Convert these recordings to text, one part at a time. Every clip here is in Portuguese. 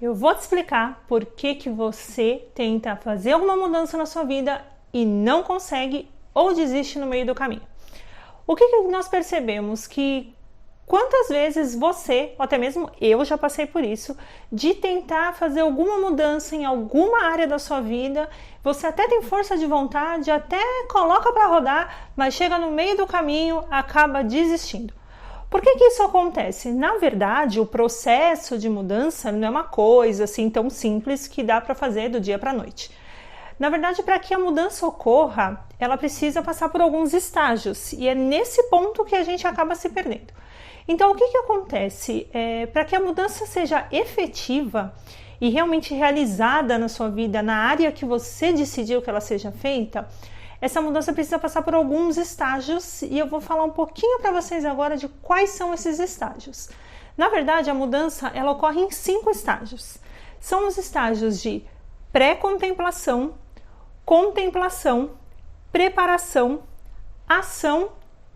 Eu vou te explicar por que você tenta fazer alguma mudança na sua vida e não consegue ou desiste no meio do caminho. O que nós percebemos? Que quantas vezes você, ou até mesmo eu já passei por isso, de tentar fazer alguma mudança em alguma área da sua vida, você até tem força de vontade, até coloca para rodar, mas chega no meio do caminho, acaba desistindo. Por que isso acontece? Na verdade, o processo de mudança não é uma coisa assim tão simples que dá para fazer do dia para a noite. Na verdade, para que a mudança ocorra, ela precisa passar por alguns estágios e é nesse ponto que a gente acaba se perdendo. Então, o que acontece? Para que a mudança seja efetiva e realmente realizada na sua vida, na área que você decidiu que ela seja feita, essa mudança precisa passar por alguns estágios e eu vou falar um pouquinho para vocês agora de quais são esses estágios. Na verdade, a mudança ela ocorre em 5 estágios. São os estágios de pré-contemplação, contemplação, preparação, ação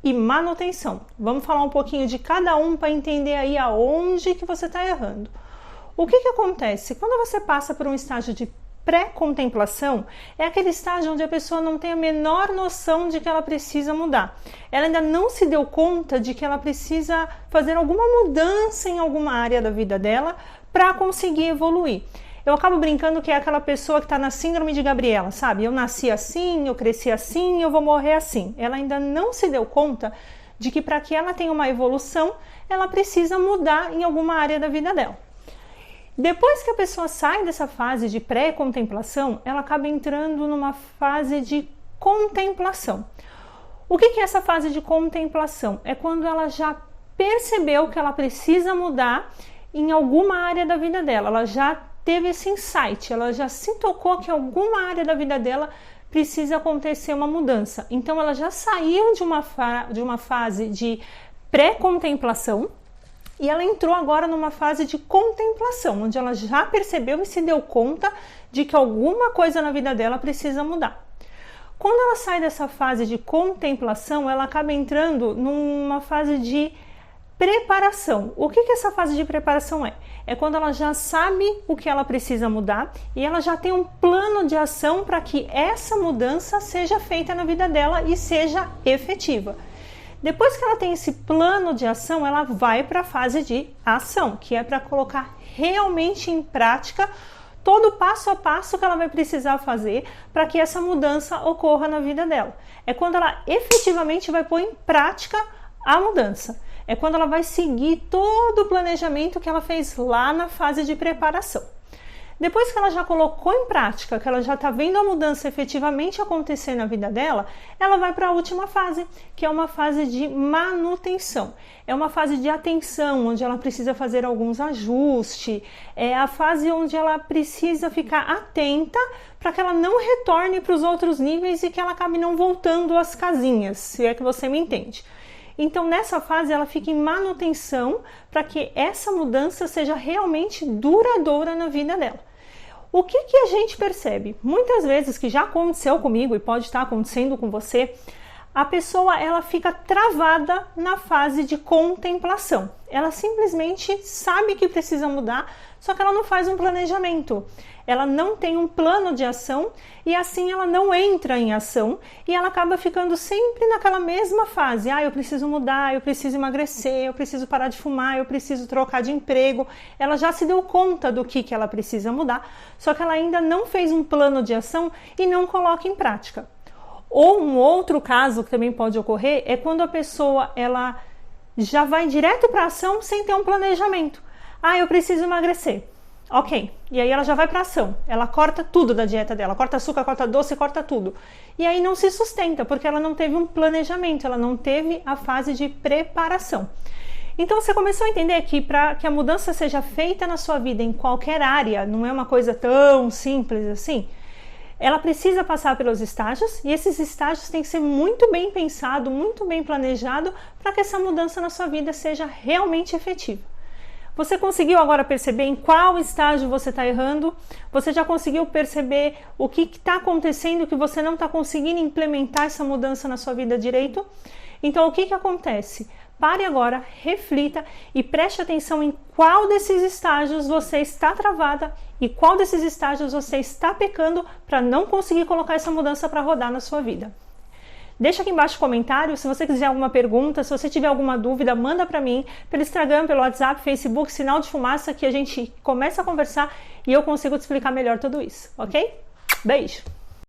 e manutenção. Vamos falar um pouquinho de cada um para entender aí aonde que você está errando. O que acontece? Quando você passa por um estágio de pré-contemplação, é aquele estágio onde a pessoa não tem a menor noção de que ela precisa mudar. Ela ainda não se deu conta de que ela precisa fazer alguma mudança em alguma área da vida dela para conseguir evoluir. Eu acabo brincando que é aquela pessoa que está na síndrome de Gabriela, sabe? Eu nasci assim, eu cresci assim, eu vou morrer assim. Ela ainda não se deu conta de que para que ela tenha uma evolução, ela precisa mudar em alguma área da vida dela. Depois que a pessoa sai dessa fase de pré-contemplação, ela acaba entrando numa fase de contemplação. O que é essa fase de contemplação? É quando ela já percebeu que ela precisa mudar em alguma área da vida dela, ela já teve esse insight, ela já se tocou que em alguma área da vida dela precisa acontecer uma mudança. Então ela já saiu de uma fase de pré-contemplação e ela entrou agora numa fase de contemplação, onde ela já percebeu e se deu conta de que alguma coisa na vida dela precisa mudar. Quando ela sai dessa fase de contemplação, ela acaba entrando numa fase de preparação. O que essa fase de preparação é? É quando ela já sabe o que ela precisa mudar e ela já tem um plano de ação para que essa mudança seja feita na vida dela e seja efetiva. Depois que ela tem esse plano de ação, ela vai para a fase de ação, que é para colocar realmente em prática todo o passo a passo que ela vai precisar fazer para que essa mudança ocorra na vida dela. É quando ela efetivamente vai pôr em prática a mudança. É quando ela vai seguir todo o planejamento que ela fez lá na fase de preparação. Depois que ela já colocou em prática, que ela já está vendo a mudança efetivamente acontecer na vida dela, ela vai para a última fase, que é uma fase de manutenção. É uma fase de atenção, onde ela precisa fazer alguns ajustes. É a fase onde ela precisa ficar atenta para que ela não retorne para os outros níveis e que ela acabe não voltando às casinhas, se é que você me entende. Então, nessa fase, ela fica em manutenção para que essa mudança seja realmente duradoura na vida dela. O que a gente percebe? Muitas vezes, que já aconteceu comigo e pode estar acontecendo com você, a pessoa ela fica travada na fase de contemplação. Ela simplesmente sabe que precisa mudar, só que ela não faz um planejamento. Ela não tem um plano de ação e assim ela não entra em ação e ela acaba ficando sempre naquela mesma fase. Eu preciso mudar, eu preciso emagrecer, eu preciso parar de fumar, eu preciso trocar de emprego. Ela já se deu conta do que ela precisa mudar, só que ela ainda não fez um plano de ação e não coloca em prática. Ou um outro caso que também pode ocorrer é quando a pessoa ela já vai direto para a ação sem ter um planejamento. Eu preciso emagrecer. Ok, e aí ela já vai para ação, ela corta tudo da dieta dela, corta açúcar, corta doce, corta tudo. E aí não se sustenta, porque ela não teve um planejamento, ela não teve a fase de preparação. Então você começou a entender que para que a mudança seja feita na sua vida em qualquer área, não é uma coisa tão simples assim, ela precisa passar pelos estágios e esses estágios têm que ser muito bem pensado, muito bem planejado para que essa mudança na sua vida seja realmente efetiva. Você conseguiu agora perceber em qual estágio você está errando? Você já conseguiu perceber o que está acontecendo que você não está conseguindo implementar essa mudança na sua vida direito? Então, o que acontece? pare agora, reflita e preste atenção em qual desses estágios você está travada e qual desses estágios você está pecando para não conseguir colocar essa mudança para rodar na sua vida. Deixa aqui embaixo comentário, se você quiser alguma pergunta, se você tiver alguma dúvida, manda para mim pelo Instagram, pelo WhatsApp, Facebook, Sinal de Fumaça, que a gente começa a conversar e eu consigo te explicar melhor tudo isso, ok? Beijo!